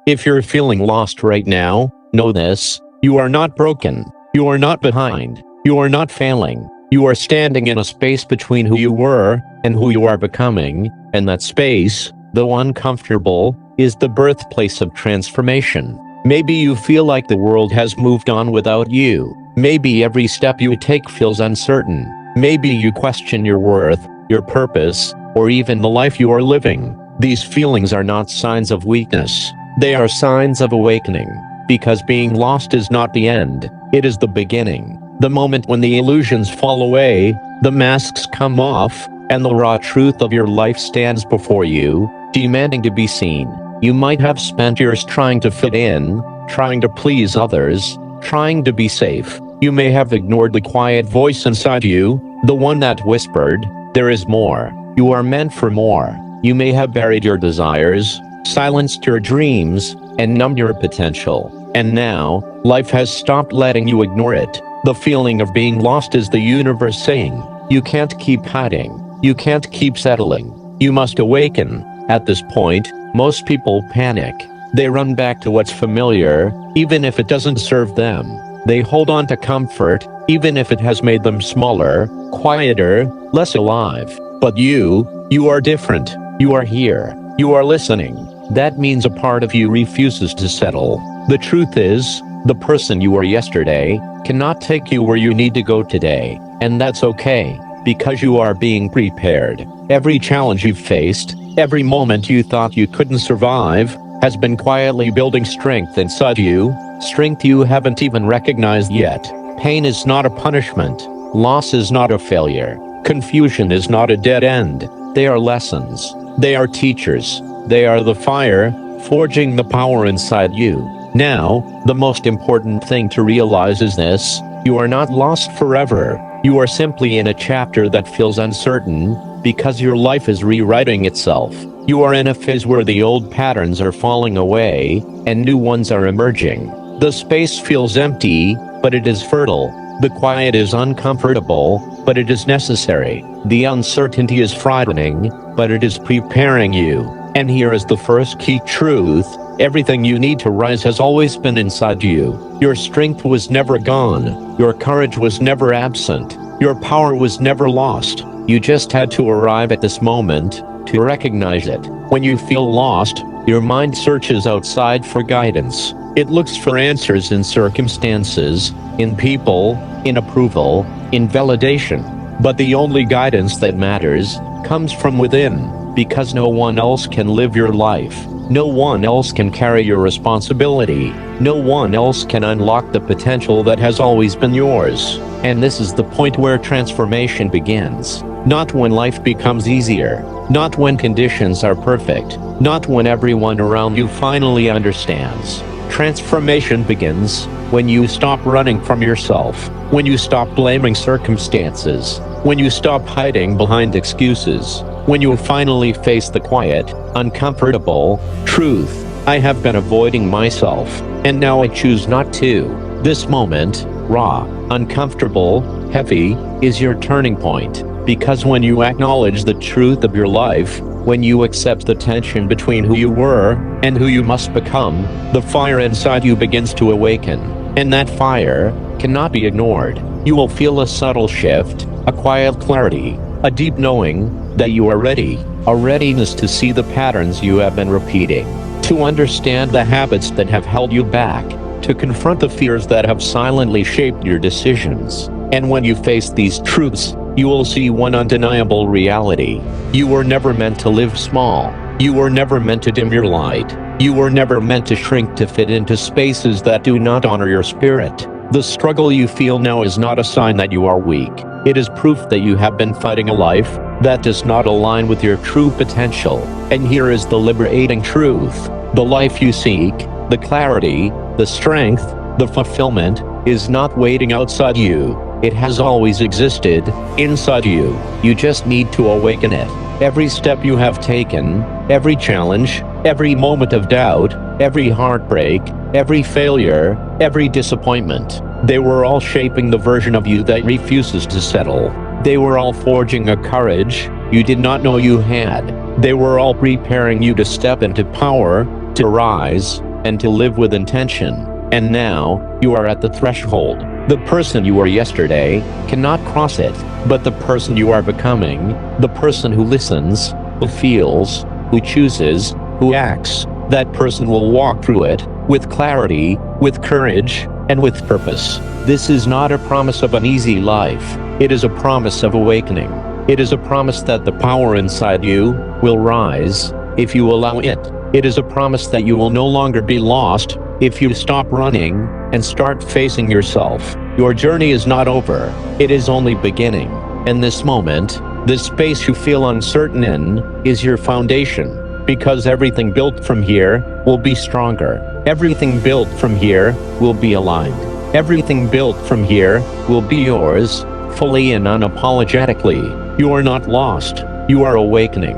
If you're feeling lost right now, know this: you are not broken. You are not behind. You are not failing. You are standing in a space between who you were and who you are becoming, and that space, though uncomfortable, is the birthplace of transformation. Maybe you feel like the world has moved on without you. Maybe every step you take feels uncertain. Maybe you question your worth, your purpose, or even the life you are living. These feelings are not signs of weakness. They are signs of awakening. Because being lost is not the end, it is the beginning. The moment when the illusions fall away, the masks come off, and the raw truth of your life stands before you, demanding to be seen. You might have spent years trying to fit in, trying to please others, trying to be safe. You may have ignored the quiet voice inside you, the one that whispered, "There is more. You are meant for more." You may have buried your desires, silenced your dreams, and numbed your potential. And now, life has stopped letting you ignore it. The feeling of being lost is the universe saying, "You can't keep hiding. You can't keep settling. You must awaken." At this point, most people panic. They run back to what's familiar, even if it doesn't serve them. They hold on to comfort, even if it has made them smaller, quieter, less alive. But you are different. You are here. You are listening. That means a part of you refuses to settle. The truth is, the person you were yesterday cannot take you where you need to go today. And that's okay, because you are being prepared. Every challenge you've faced, every moment you thought you couldn't survive, has been quietly building strength inside you, strength you haven't even recognized yet. Pain is not a punishment. Loss is not a failure. Confusion is not a dead end. They are lessons. They are teachers. They are the fire, forging the power inside you. Now, the most important thing to realize is this: you are not lost forever. You are simply in a chapter that feels uncertain, because your life is rewriting itself. You are in a phase where the old patterns are falling away, and new ones are emerging. The space feels empty, but it is fertile. The quiet is uncomfortable, but it is necessary. The uncertainty is frightening, but it is preparing you. And here is the first key truth: everything you need to rise has always been inside you. Your strength was never gone. Your courage was never absent. Your power was never lost. You just had to arrive at this moment to recognize it. When you feel lost, your mind searches outside for guidance. It looks for answers in circumstances, in people, in approval, in validation. But the only guidance that matters comes from within, because no one else can live your life. No one else can carry your responsibility. No one else can unlock the potential that has always been yours. And this is the point where transformation begins. Not when life becomes easier. Not when conditions are perfect. Not when everyone around you finally understands. Transformation begins when you stop running from yourself. When you stop blaming circumstances. When you stop hiding behind excuses. When you finally face the quiet, uncomfortable truth: I have been avoiding myself, and now I choose not to. This moment, raw, uncomfortable, heavy, is your turning point. Because when you acknowledge the truth of your life, when you accept the tension between who you were and who you must become, the fire inside you begins to awaken. And that fire cannot be ignored. You will feel a subtle shift, a quiet clarity, a deep knowing that you are ready, a readiness to see the patterns you have been repeating, to understand the habits that have held you back, to confront the fears that have silently shaped your decisions. And when you face these truths, you will see one undeniable reality. You were never meant to live small. You were never meant to dim your light. You were never meant to shrink to fit into spaces that do not honor your spirit. The struggle you feel now is not a sign that you are weak. It is proof that you have been fighting a life that does not align with your true potential. And here is the liberating truth: the life you seek, the clarity, the strength, the fulfillment, is not waiting outside you. It has always existed inside you. You just need to awaken it. Every step you have taken, every challenge, every moment of doubt, every heartbreak, every failure, every disappointment, they were all shaping the version of you that refuses to settle. They were all forging a courage you did not know you had. They were all preparing you to step into power, to rise, and to live with intention. And now, you are at the threshold. The person you were yesterday cannot cross it, but the person you are becoming, the person who listens, who feels, who chooses, who acts, that person will walk through it with clarity, with courage, and with purpose. This is not a promise of an easy life. It is a promise of awakening. It is a promise that the power inside you will rise if you allow it. It is a promise that you will no longer be lost if you stop running and start facing yourself. Your journey is not over. It is only beginning. And this moment, this space you feel uncertain in, is your foundation. Because everything built from here will be stronger. Everything built from here will be aligned. Everything built from here will be yours, fully and unapologetically. You are not lost. You are awakening.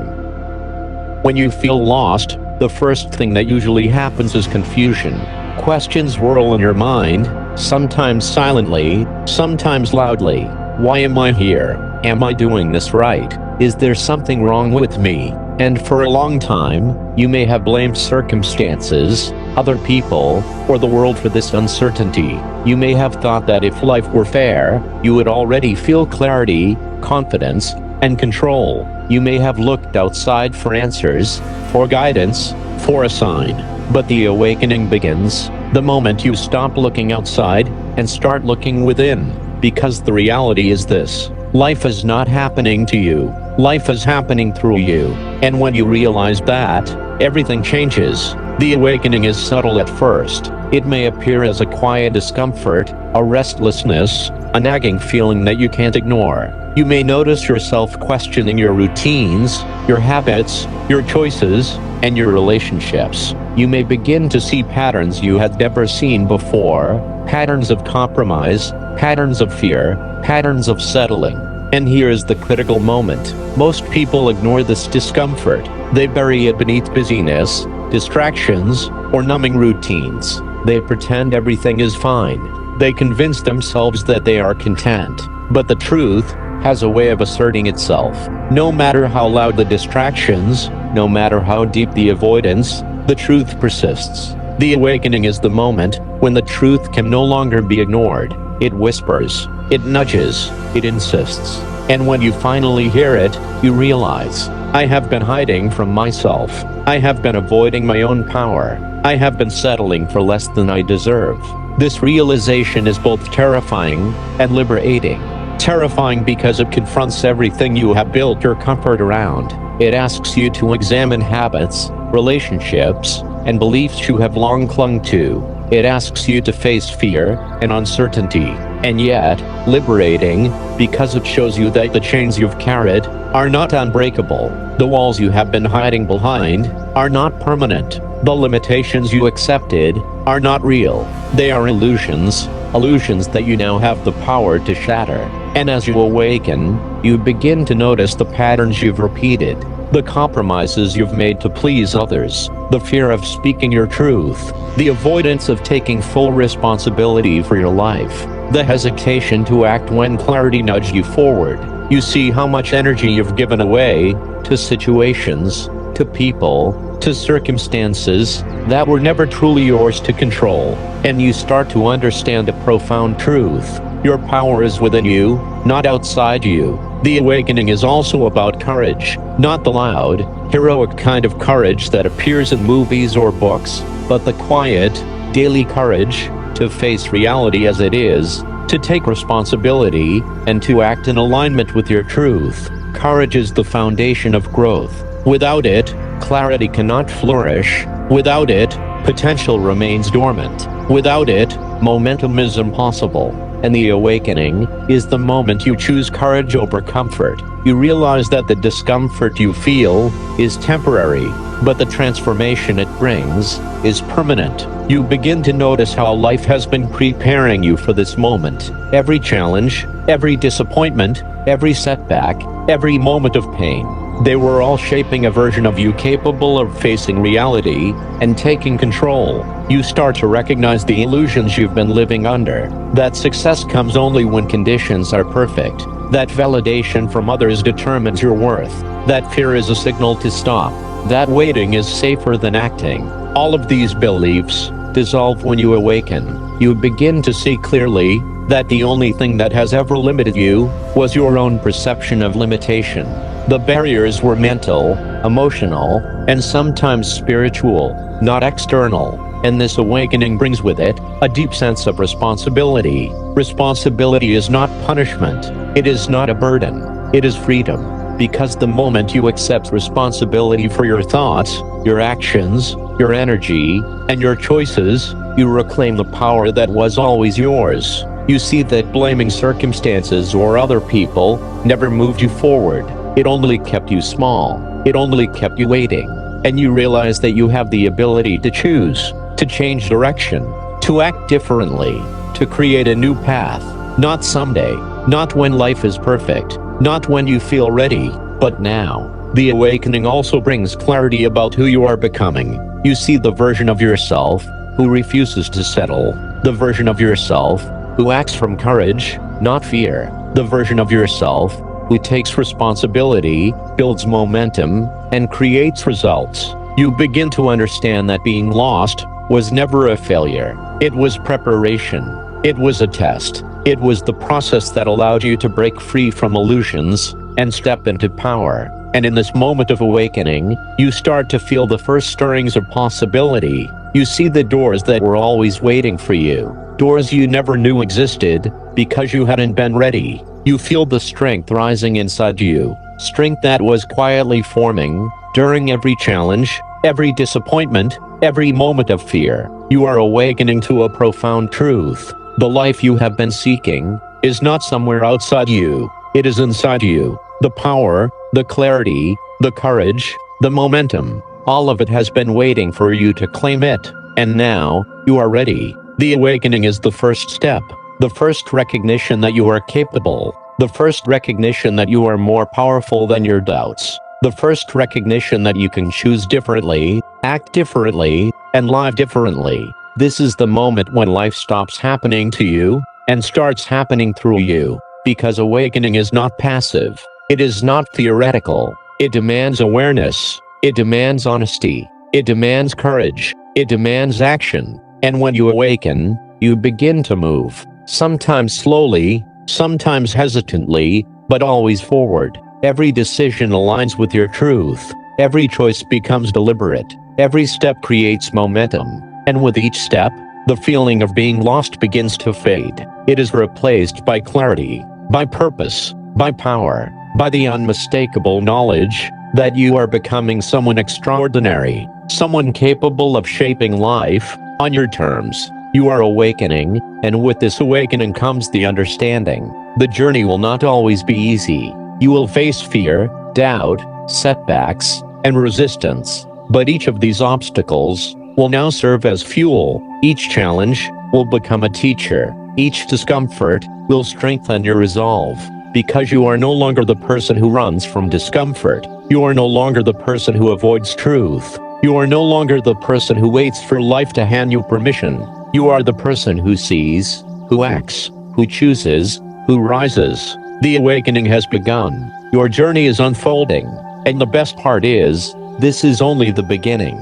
When you feel lost, the first thing that usually happens is confusion. Questions whirl in your mind, sometimes silently, sometimes loudly. Why am I here? Am I doing this right? Is there something wrong with me? And for a long time, you may have blamed circumstances, other people, or the world for this uncertainty. You may have thought that if life were fair, you would already feel clarity, confidence, and control. You may have looked outside for answers, for guidance, for a sign. But the awakening begins the moment you stop looking outside and start looking within. Because the reality is this: life is not happening to you. Life is happening through you. And when you realize that, everything changes. The awakening is subtle at first. It may appear as a quiet discomfort, a restlessness, a nagging feeling that you can't ignore. You may notice yourself questioning your routines, your habits, your choices, and your relationships. You may begin to see patterns you had never seen before, patterns of compromise, patterns of fear, patterns of settling. And here is the critical moment. Most people ignore this discomfort. They bury it beneath busyness, distractions, or numbing routines. They pretend everything is fine. They convince themselves that they are content. But the truth has a way of asserting itself. No matter how loud the distractions, no matter how deep the avoidance, the truth persists. The awakening is the moment when the truth can no longer be ignored. It whispers, it nudges, it insists. And when you finally hear it, you realize, I have been hiding from myself. I have been avoiding my own power. I have been settling for less than I deserve. This realization is both terrifying and liberating. Terrifying because it confronts everything you have built your comfort around. It asks you to examine habits, relationships, and beliefs you have long clung to. It asks you to face fear and uncertainty. And yet, liberating, because it shows you that the chains you've carried are not unbreakable. The walls you have been hiding behind are not permanent. The limitations you accepted are not real. They are illusions, illusions that you now have the power to shatter. And as you awaken, you begin to notice the patterns you've repeated, the compromises you've made to please others, the fear of speaking your truth, the avoidance of taking full responsibility for your life, the hesitation to act when clarity nudged you forward. You see how much energy you've given away to situations, to people, to circumstances that were never truly yours to control. And you start to understand a profound truth. Your power is within you, not outside you. The awakening is also about courage, not the loud, heroic kind of courage that appears in movies or books, but the quiet, daily courage to face reality as it is, to take responsibility, and to act in alignment with your truth. Courage is the foundation of growth. Without it, clarity cannot flourish. Without it, potential remains dormant. Without it, momentum is impossible. And the awakening is the moment you choose courage over comfort. You realize that the discomfort you feel is temporary, but the transformation it brings is permanent. You begin to notice how life has been preparing you for this moment. Every challenge, every disappointment, every setback, every moment of pain. They were all shaping a version of you capable of facing reality and taking control. You start to recognize the illusions you've been living under. That success comes only when conditions are perfect. That validation from others determines your worth. That fear is a signal to stop. that waiting is safer than acting. All of these beliefs dissolve when you awaken. You begin to see clearly that the only thing that has ever limited you was your own perception of limitation. The barriers were mental, emotional, and sometimes spiritual, not external. And this awakening brings with it a deep sense of responsibility. Responsibility is not punishment. It is not a burden. It is freedom. Because the moment you accept responsibility for your thoughts, your actions, your energy, and your choices, you reclaim the power that was always yours. You see that blaming circumstances or other people never moved you forward. It only kept you small. It only kept you waiting. And you realize that you have the ability to choose, to change direction, to act differently, to create a new path. Not someday, not when life is perfect, not when you feel ready, but now. The awakening also brings clarity about who you are becoming. You see the version of yourself who refuses to settle, the version of yourself who acts from courage, not fear, the version of yourself who takes responsibility, builds momentum, and creates results. You begin to understand that being lost was never a failure. It was preparation. It was a test. It was the process that allowed you to break free from illusions and step into power. And in this moment of awakening, you start to feel the first stirrings of possibility. You see the doors that were always waiting for you, doors you never knew existed because you hadn't been ready. You feel the strength rising inside you, strength that was quietly forming during every challenge, every disappointment, every moment of fear. You are awakening to a profound truth. The life you have been seeking is not somewhere outside you. It is inside you. The power, the clarity, the courage, the momentum, all of it has been waiting for you to claim it. And now, you are ready. The awakening is the first step. The first recognition that you are capable. The first recognition that you are more powerful than your doubts. The first recognition that you can choose differently, act differently, and live differently. This is the moment when life stops happening to you and starts happening through you. Because awakening is not passive. It is not theoretical. It demands awareness. It demands honesty. It demands courage. It demands action. And when you awaken, you begin to move. Sometimes slowly, sometimes hesitantly, but always forward. Every decision aligns with your truth. Every choice becomes deliberate. Every step creates momentum. And with each step, the feeling of being lost begins to fade. It is replaced by clarity, by purpose, by power, by the unmistakable knowledge that you are becoming someone extraordinary, someone capable of shaping life on your terms. You are awakening, and with this awakening comes the understanding. The journey will not always be easy. You will face fear, doubt, setbacks, and resistance. But each of these obstacles will now serve as fuel. Each challenge will become a teacher. Each discomfort will strengthen your resolve. Because you are no longer the person who runs from discomfort. You are no longer the person who avoids truth. You are no longer the person who waits for life to hand you permission. You are the person who sees, who acts, who chooses, who rises. The awakening has begun. Your journey is unfolding. And the best part is, this is only the beginning.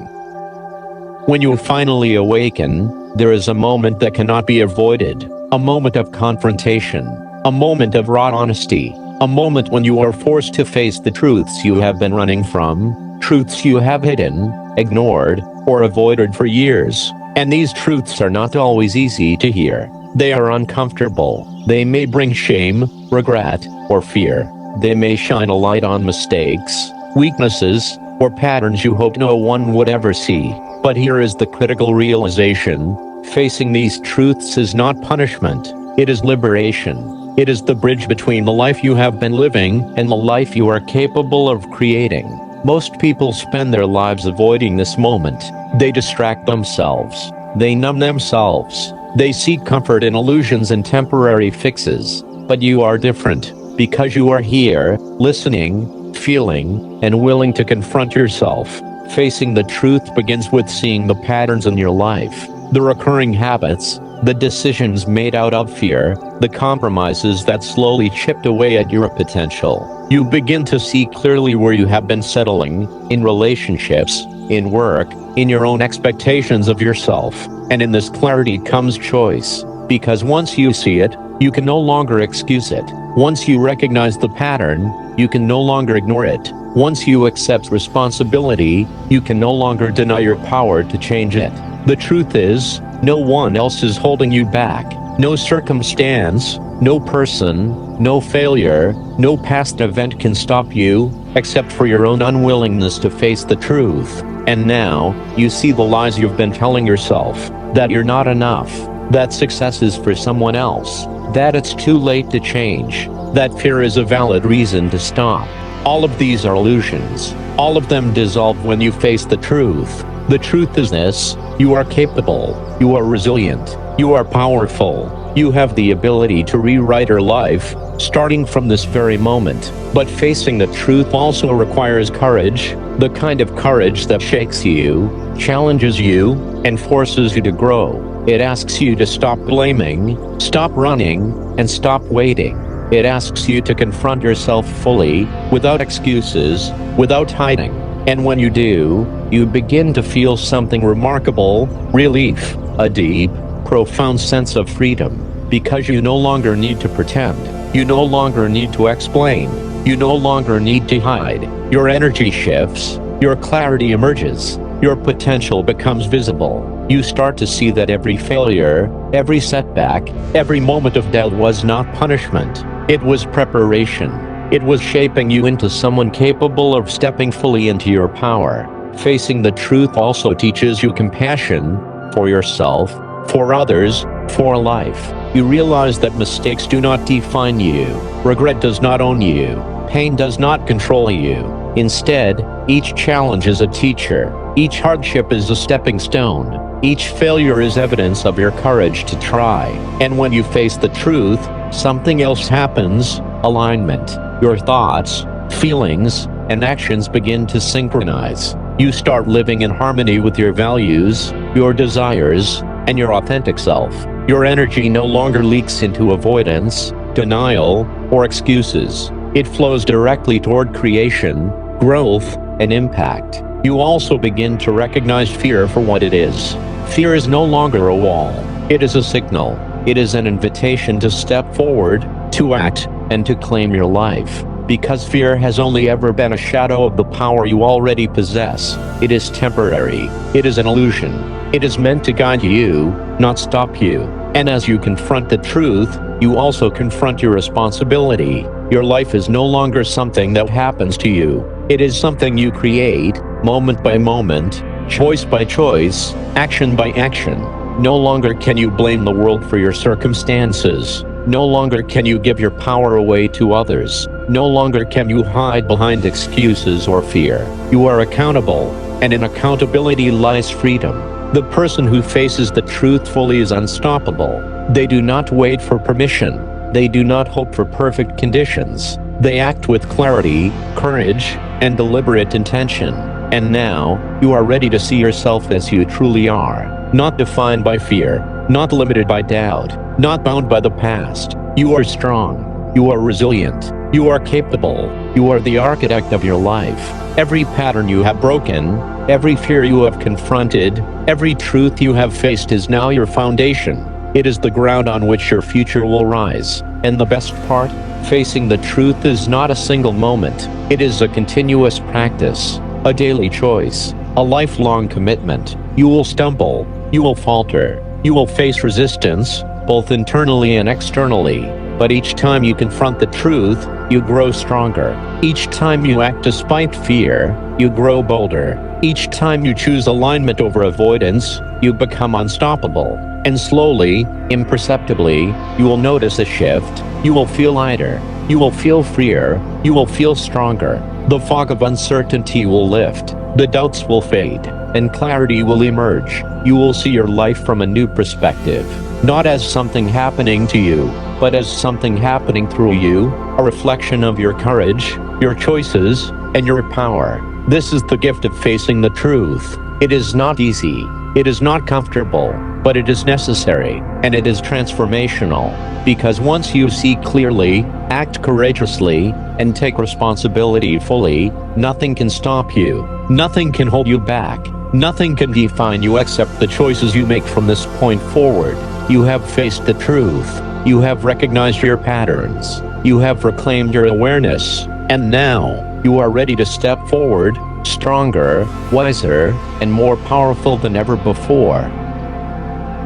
When you finally awaken, there is a moment that cannot be avoided. A moment of confrontation. A moment of raw honesty. A moment when you are forced to face the truths you have been running from, truths you have hidden, ignored, or avoided for years. And these truths are not always easy to hear. They are uncomfortable. They may bring shame, regret, or fear. They may shine a light on mistakes, weaknesses, or patterns you hoped no one would ever see. But here is the critical realization. Facing these truths is not punishment. It is liberation. It is the bridge between the life you have been living and the life you are capable of creating. Most people spend their lives avoiding this moment. They distract themselves. They numb themselves. They seek comfort in illusions and temporary fixes. But you are different, because you are here, listening, feeling, and willing to confront yourself. Facing the truth begins with seeing the patterns in your life, the recurring habits, the decisions made out of fear, the compromises that slowly chipped away at your potential. You begin to see clearly where you have been settling, in relationships, in work, in your own expectations of yourself. And in this clarity comes choice. Because once you see it, you can no longer excuse it. Once you recognize the pattern, you can no longer ignore it. Once you accept responsibility, you can no longer deny your power to change it. The truth is, no one else is holding you back. No circumstance, no person, no failure, no past event can stop you, except for your own unwillingness to face the truth. And now, you see the lies you've been telling yourself, that you're not enough, that success is for someone else, that it's too late to change, that fear is a valid reason to stop. All of these are illusions. All of them dissolve when you face the truth. The truth is this: you are capable, you are resilient, you are powerful, you have the ability to rewrite your life, starting from this very moment. But facing the truth also requires courage, the kind of courage that shakes you, challenges you, and forces you to grow. It asks you to stop blaming, stop running, and stop waiting. It asks you to confront yourself fully, without excuses, without hiding. And when you do, you begin to feel something remarkable: relief, a deep, profound sense of freedom. Because you no longer need to pretend. You no longer need to explain. You no longer need to hide. Your energy shifts. Your clarity emerges. Your potential becomes visible. You start to see that every failure, every setback, every moment of doubt was not punishment. It was preparation. It was shaping you into someone capable of stepping fully into your power. Facing the truth also teaches you compassion for yourself, for others, for life. You realize that mistakes do not define you. Regret does not own you. Pain does not control you. Instead, each challenge is a teacher. Each hardship is a stepping stone. Each failure is evidence of your courage to try. And when you face the truth, something else happens: alignment. Your thoughts, feelings, and actions begin to synchronize. You start living in harmony with your values, your desires, and your authentic self. Your energy no longer leaks into avoidance, denial, or excuses. It flows directly toward creation, growth, and impact. You also begin to recognize fear for what it is. Fear is no longer a wall. It is a signal. It is an invitation to step forward, to act, and to claim your life. Because fear has only ever been a shadow of the power you already possess. It is temporary. It is an illusion. It is meant to guide you, not stop you. And as you confront the truth, you also confront your responsibility. Your life is no longer something that happens to you. It is something you create, moment by moment, choice by choice, action by action. No longer can you blame the world for your circumstances. No longer can you give your power away to others. No longer can you hide behind excuses or fear. You are accountable, and in accountability lies freedom. The person who faces the truth fully is unstoppable. They do not wait for permission. They do not hope for perfect conditions. They act with clarity, courage, and deliberate intention. And now, you are ready to see yourself as you truly are. Not defined by fear, not limited by doubt, not bound by the past. You are strong. You are resilient. You are capable. You are the architect of your life. Every pattern you have broken, every fear you have confronted, every truth you have faced is now your foundation. It is the ground on which your future will rise. And the best part? Facing the truth is not a single moment. It is a continuous practice, a daily choice, a lifelong commitment. You will stumble. You will falter. You will face resistance, both internally and externally. But each time you confront the truth, you grow stronger. Each time you act despite fear, you grow bolder. Each time you choose alignment over avoidance, you become unstoppable. And slowly, imperceptibly, you will notice a shift. You will feel lighter. You will feel freer. You will feel stronger. The fog of uncertainty will lift. The doubts will fade, and clarity will emerge. You will see your life from a new perspective, not as something happening to you, but as something happening through you, a reflection of your courage, your choices, and your power. This is the gift of facing the truth. It is not easy. It is not comfortable, but it is necessary, and it is transformational. Because once you see clearly, act courageously, and take responsibility fully, nothing can stop you. Nothing can hold you back. Nothing can define you except the choices you make from this point forward. You have faced the truth. You have recognized your patterns. You have reclaimed your awareness. And now, you are ready to step forward, stronger, wiser, and more powerful than ever before.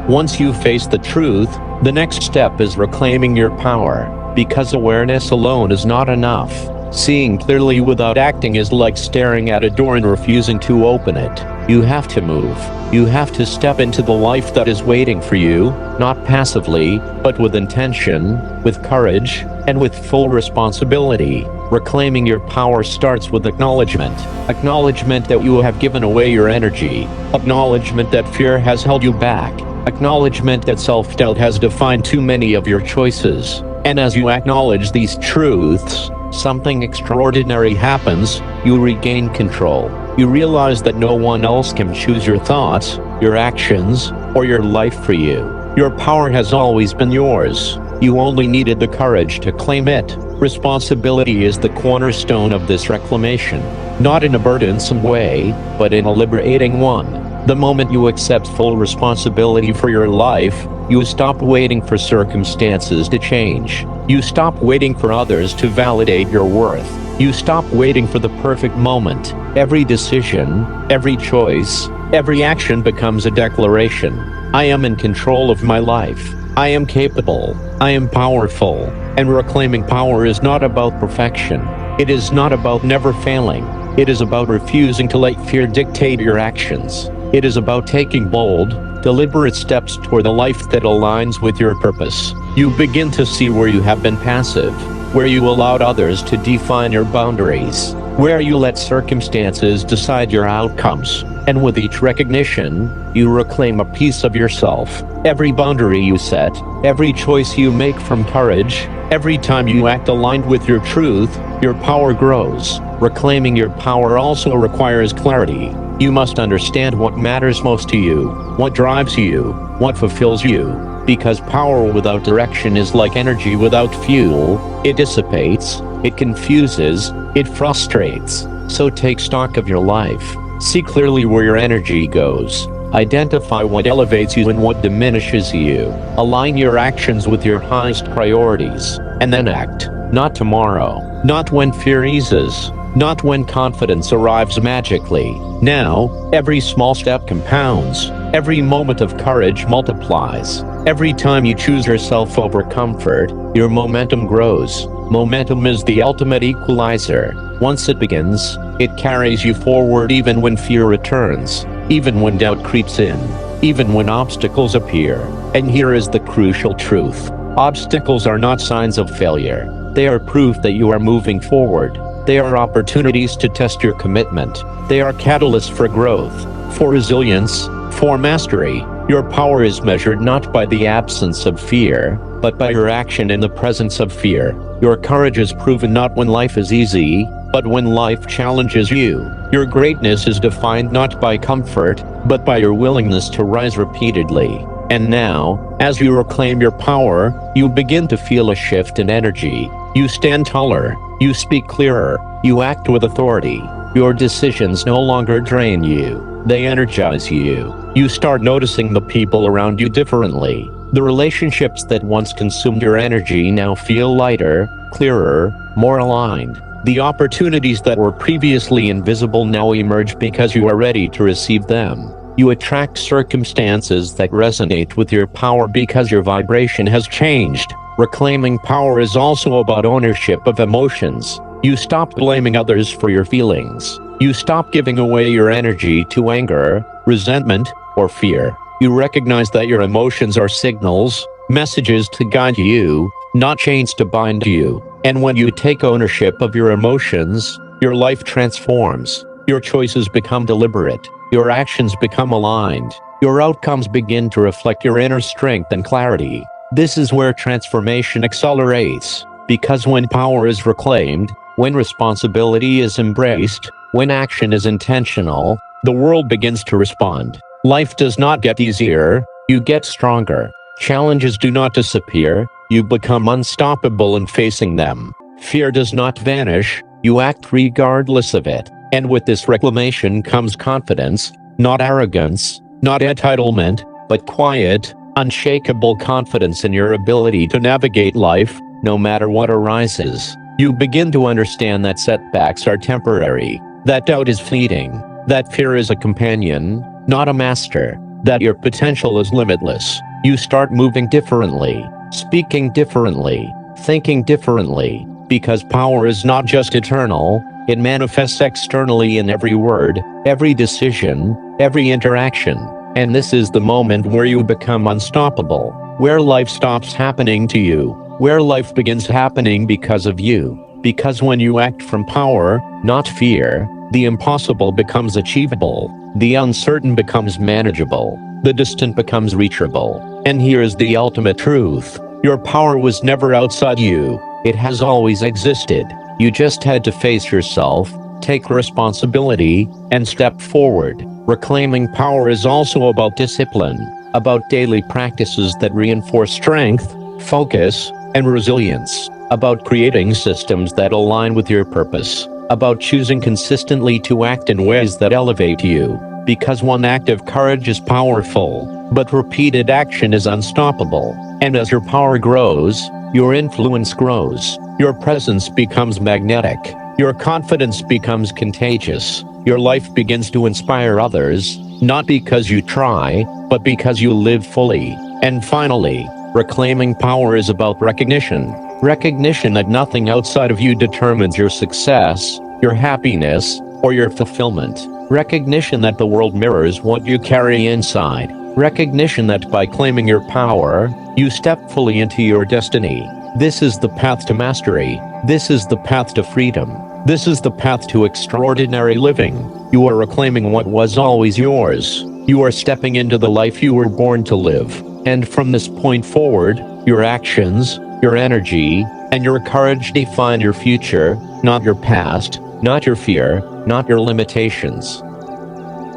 Once you face the truth, the next step is reclaiming your power, because awareness alone is not enough. Seeing clearly without acting is like staring at a door and refusing to open it. You have to move. You have to step into the life that is waiting for you, not passively, but with intention, with courage, and with full responsibility. Reclaiming your power starts with acknowledgement. Acknowledgement that you have given away your energy. Acknowledgement that fear has held you back. Acknowledgement that self-doubt has defined too many of your choices. And as you acknowledge these truths, something extraordinary happens. You regain control. You realize that no one else can choose your thoughts, your actions, or your life for you. Your power has always been yours. You only needed the courage to claim it. Responsibility is the cornerstone of this reclamation. Not in a burdensome way, but in a liberating one. The moment you accept full responsibility for your life, you stop waiting for circumstances to change. You stop waiting for others to validate your worth. You stop waiting for the perfect moment. Every decision, every choice, every action becomes a declaration. I am in control of my life. I am capable. I am powerful. And reclaiming power is not about perfection. It is not about never failing. It is about refusing to let fear dictate your actions. It is about taking bold, deliberate steps toward a life that aligns with your purpose. You begin to see where you have been passive, where you allowed others to define your boundaries, where you let circumstances decide your outcomes. And with each recognition, you reclaim a piece of yourself. Every boundary you set, every choice you make from courage, every time you act aligned with your truth, your power grows. Reclaiming your power also requires clarity. You must understand what matters most to you, what drives you, what fulfills you. Because power without direction is like energy without fuel. It dissipates, it confuses, it frustrates. So take stock of your life. See clearly where your energy goes. Identify what elevates you and what diminishes you. Align your actions with your highest priorities. And then act. Not tomorrow. Not when fear eases. Not when confidence arrives magically. Now, every small step compounds. Every moment of courage multiplies. Every time you choose yourself over comfort, your momentum grows. Momentum is the ultimate equalizer. Once it begins, it carries you forward even when fear returns, even when doubt creeps in, even when obstacles appear. And here is the crucial truth. Obstacles are not signs of failure. They are proof that you are moving forward. They are opportunities to test your commitment. They are catalysts for growth, for resilience, for mastery. Your power is measured not by the absence of fear, but by your action in the presence of fear. Your courage is proven not when life is easy, but when life challenges you. Your greatness is defined not by comfort, but by your willingness to rise repeatedly. And now, as you reclaim your power, you begin to feel a shift in energy. You stand taller, you speak clearer, you act with authority. Your decisions no longer drain you, they energize you. You start noticing the people around you differently. The relationships that once consumed your energy now feel lighter, clearer, more aligned. The opportunities that were previously invisible now emerge because you are ready to receive them. You attract circumstances that resonate with your power because your vibration has changed. Reclaiming power is also about ownership of emotions. You stop blaming others for your feelings. You stop giving away your energy to anger, resentment, or fear. You recognize that your emotions are signals, messages to guide you, not chains to bind you. And when you take ownership of your emotions, your life transforms. Your choices become deliberate. Your actions become aligned. Your outcomes begin to reflect your inner strength and clarity. This is where transformation accelerates. Because when power is reclaimed, when responsibility is embraced, when action is intentional, the world begins to respond. Life does not get easier, you get stronger. Challenges do not disappear, you become unstoppable in facing them. Fear does not vanish, you act regardless of it. And with this reclamation comes confidence, not arrogance, not entitlement, but quiet, unshakable confidence in your ability to navigate life, no matter what arises. You begin to understand that setbacks are temporary, that doubt is fleeting, that fear is a companion, not a master, that your potential is limitless. You start moving differently, speaking differently, thinking differently, because power is not just eternal, it manifests externally in every word, every decision, every interaction. And this is the moment where you become unstoppable, where life stops happening to you, where life begins happening because of you. Because when you act from power, not fear, the impossible becomes achievable, the uncertain becomes manageable, the distant becomes reachable. And here is the ultimate truth. Your power was never outside you, it has always existed. You just had to face yourself, take responsibility, and step forward. Reclaiming power is also about discipline, about daily practices that reinforce strength, focus, and resilience, about creating systems that align with your purpose, about choosing consistently to act in ways that elevate you. Because one act of courage is powerful, but repeated action is unstoppable. And as your power grows, your influence grows, your presence becomes magnetic, your confidence becomes contagious, your life begins to inspire others, not because you try, but because you live fully. And finally, reclaiming power is about recognition. Recognition that nothing outside of you determines your success, your happiness, or your fulfillment. Recognition that the world mirrors what you carry inside. Recognition that by claiming your power, you step fully into your destiny. This is the path to mastery. This is the path to freedom. This is the path to extraordinary living. You are reclaiming what was always yours. You are stepping into the life you were born to live. And from this point forward, your actions, your energy, and your courage define your future, not your past, not your fear, not your limitations.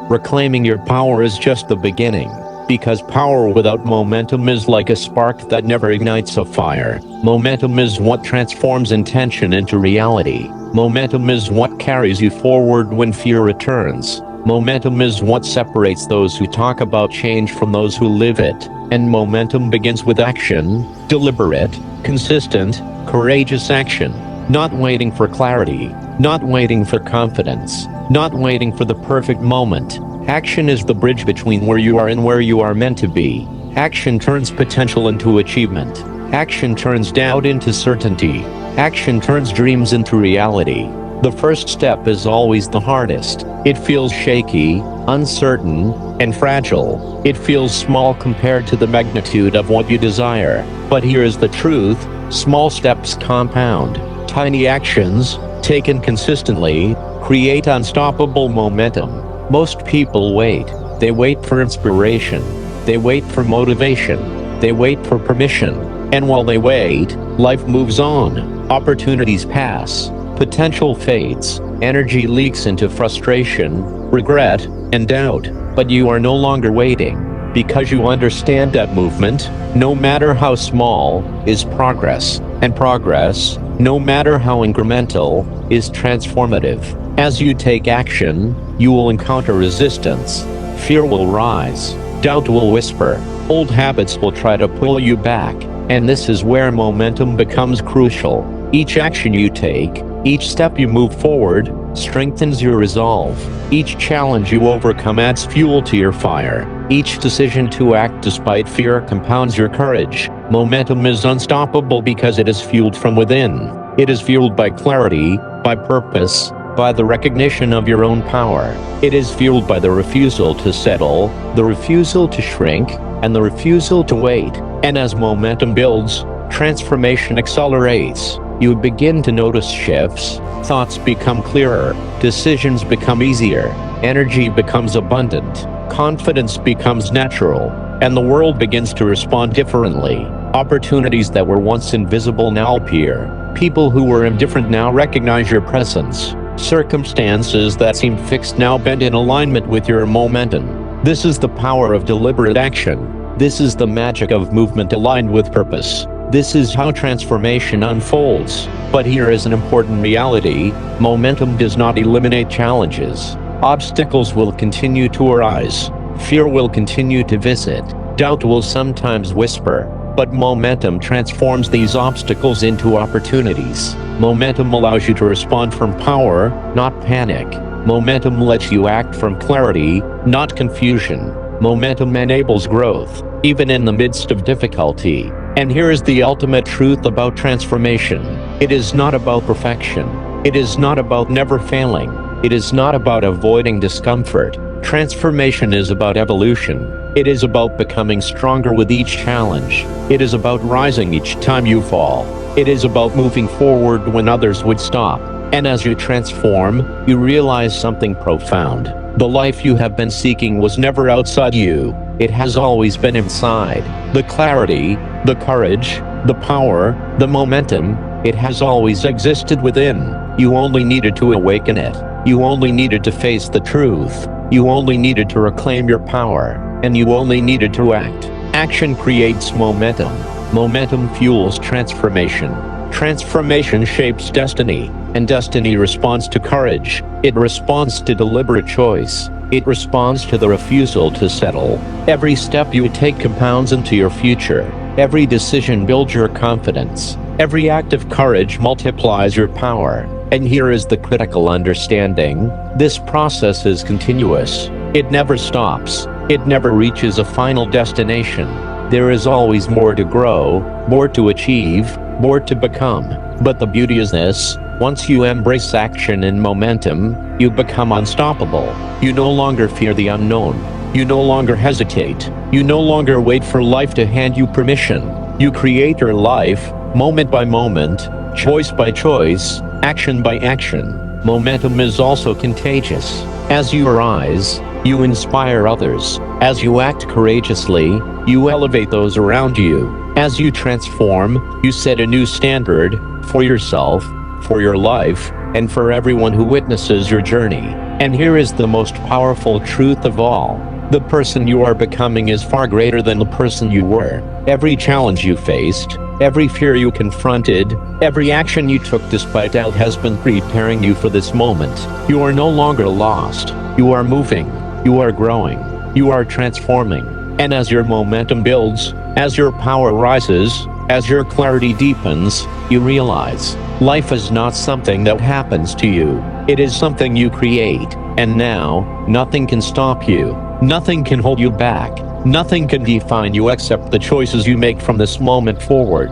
Reclaiming your power is just the beginning. Because power without momentum is like a spark that never ignites a fire. Momentum is what transforms intention into reality. Momentum is what carries you forward when fear returns. Momentum is what separates those who talk about change from those who live it. And momentum begins with action, deliberate, consistent, courageous action. Not waiting for clarity, not waiting for confidence, not waiting for the perfect moment. Action is the bridge between where you are and where you are meant to be. Action turns potential into achievement. Action turns doubt into certainty. Action turns dreams into reality. The first step is always the hardest. It feels shaky, uncertain, and fragile. It feels small compared to the magnitude of what you desire. But here is the truth: small steps compound. Tiny actions, taken consistently, create unstoppable momentum. Most people wait. They wait for inspiration. They wait for motivation. They wait for permission. And while they wait, life moves on. Opportunities pass. Potential fades. Energy leaks into frustration, regret, and doubt. But you are no longer waiting. Because you understand that movement, no matter how small, is progress. And progress, no matter how incremental, is transformative. As you take action, you will encounter resistance. Fear will rise. Doubt will whisper. Old habits will try to pull you back. And this is where momentum becomes crucial. Each action you take, each step you move forward, strengthens your resolve. Each challenge you overcome adds fuel to your fire. Each decision to act despite fear compounds your courage. Momentum is unstoppable because it is fueled from within. It is fueled by clarity, by purpose, by the recognition of your own power. It is fueled by the refusal to settle, the refusal to shrink, and the refusal to wait. And as momentum builds, transformation accelerates. You begin to notice shifts, thoughts become clearer, decisions become easier, energy becomes abundant, confidence becomes natural, and the world begins to respond differently. Opportunities that were once invisible now appear. People who were indifferent now recognize your presence. Circumstances that seem fixed now bend in alignment with your momentum. This is the power of deliberate action. This is the magic of movement aligned with purpose. This is how transformation unfolds. But here is an important reality: momentum does not eliminate challenges. Obstacles will continue to arise. Fear will continue to visit. Doubt will sometimes whisper. But momentum transforms these obstacles into opportunities. Momentum allows you to respond from power, not panic. Momentum lets you act from clarity, not confusion. Momentum enables growth, even in the midst of difficulty. And here is the ultimate truth about transformation. It is not about perfection. It is not about never failing. It is not about avoiding discomfort. Transformation is about evolution. It is about becoming stronger with each challenge. It is about rising each time you fall. It is about moving forward when others would stop. And as you transform, you realize something profound. The life you have been seeking was never outside you. It has always been inside. The clarity, the courage, the power, the momentum, it has always existed within. You only needed to awaken it. You only needed to face the truth. You only needed to reclaim your power. And you only needed to act. Action creates momentum. Momentum fuels transformation. Transformation shapes destiny. And destiny responds to courage. It responds to deliberate choice. It responds to the refusal to settle. Every step you take compounds into your future. Every decision builds your confidence. Every act of courage multiplies your power. And here is the critical understanding: this process is continuous. It never stops. It never reaches a final destination. There is always more to grow, more to achieve, more to become. But the beauty is this: once you embrace action and momentum, you become unstoppable. You no longer fear the unknown. You no longer hesitate. You no longer wait for life to hand you permission. You create your life, moment by moment, choice by choice, action by action. Momentum is also contagious. As you rise, you inspire others. As you act courageously, you elevate those around you. As you transform, you set a new standard for yourself, for your life, and for everyone who witnesses your journey. And here is the most powerful truth of all: the person you are becoming is far greater than the person you were. Every challenge you faced, every fear you confronted, every action you took despite doubt has been preparing you for this moment. You are no longer lost. You are moving. You are growing. You are transforming. And as your momentum builds, as your power rises, as your clarity deepens, you realize life is not something that happens to you. It is something you create. And now, nothing can stop you. Nothing can hold you back. Nothing can define you except the choices you make from this moment forward.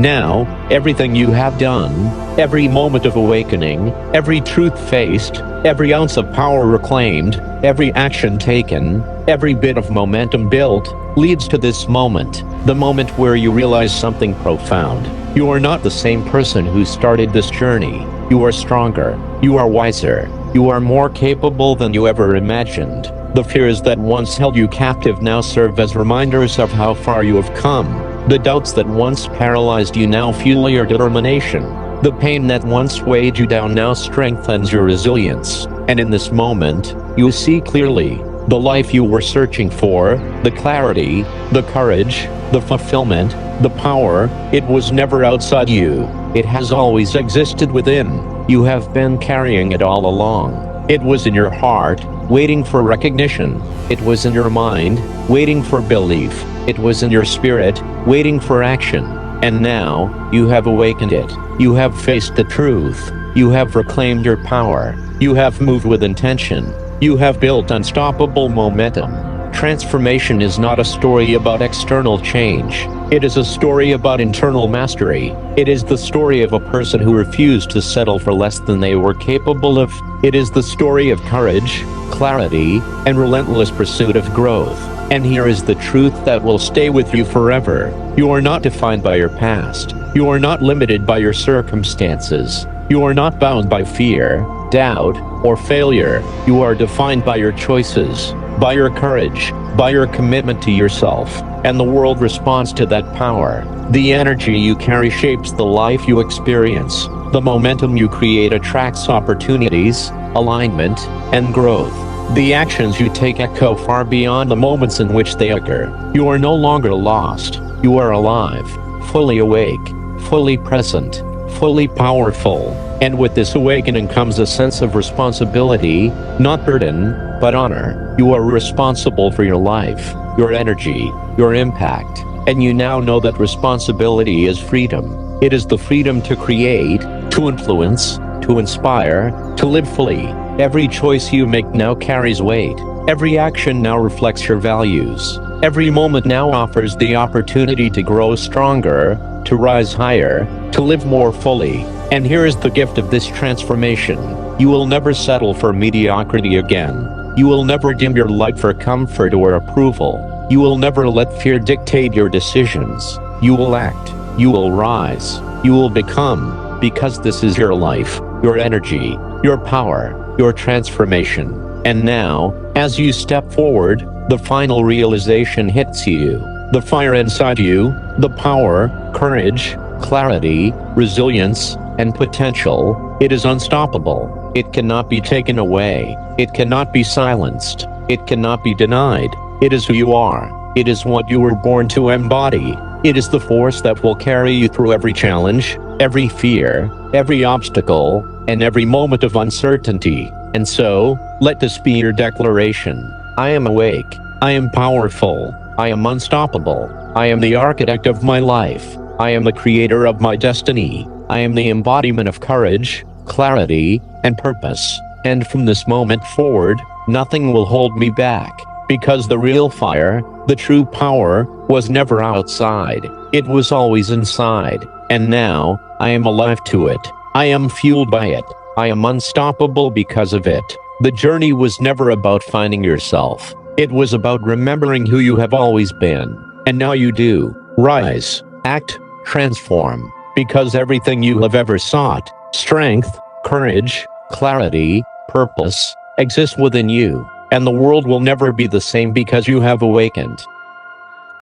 Now, everything you have done, every moment of awakening, every truth faced, every ounce of power reclaimed, every action taken, every bit of momentum built, leads to this moment, the moment where you realize something profound. You are not the same person who started this journey. You are stronger. You are wiser. You are more capable than you ever imagined. The fears that once held you captive now serve as reminders of how far you have come. The doubts that once paralyzed you now fuel your determination. The pain that once weighed you down now strengthens your resilience. And in this moment, you see clearly the life you were searching for, the clarity, the courage, the fulfillment, the power. It was never outside you. It has always existed within. You have been carrying it all along. It was in your heart, waiting for recognition. It was in your mind, waiting for belief. It was in your spirit, waiting for action. And now, you have awakened it. You have faced the truth. You have reclaimed your power. You have moved with intention. You have built unstoppable momentum. Transformation is not a story about external change. It is a story about internal mastery. It is the story of a person who refused to settle for less than they were capable of. It is the story of courage, clarity, and relentless pursuit of growth. And here is the truth that will stay with you forever. You are not defined by your past. You are not limited by your circumstances. You are not bound by fear, doubt, or failure. You are defined by your choices. by your courage, by your commitment to yourself, and the world responds to that power. The energy you carry shapes the life you experience. The momentum you create attracts opportunities, alignment, and growth. The actions you take echo far beyond the moments in which they occur. You are no longer lost. You are alive, fully awake, fully present, fully powerful. And with this awakening comes a sense of responsibility, not burden, but honor. You are responsible for your life, your energy, your impact. And you now know that responsibility is freedom. It is the freedom to create, to influence, to inspire, to live fully. Every choice you make now carries weight. Every action now reflects your values. Every moment now offers the opportunity to grow stronger, to rise higher, to live more fully. And here is the gift of this transformation. You will never settle for mediocrity again. You will never dim your light for comfort or approval. You will never let fear dictate your decisions. You will act. You will rise. You will become, because this is your life, your energy, your power, your transformation. And now, as you step forward, the final realization hits you. The fire inside you, the power, courage, clarity, resilience, and potential, it is unstoppable. It cannot be taken away. It cannot be silenced. It cannot be denied. It is who you are. It is what you were born to embody. It is the force that will carry you through every challenge, every fear, every obstacle, and every moment of uncertainty. And so, let this be your declaration. I am awake. I am powerful. I am unstoppable. I am the architect of my life. I am the creator of my destiny. I am the embodiment of courage, clarity, and purpose. And from this moment forward, nothing will hold me back. Because the real fire, the true power, was never outside. It was always inside. And now, I am alive to it. I am fueled by it. I am unstoppable because of it. The journey was never about finding yourself. It was about remembering who you have always been. And now you do. Rise, act, transform. Because everything you have ever sought, strength, courage, clarity, purpose, exists within you. And the world will never be the same because you have awakened.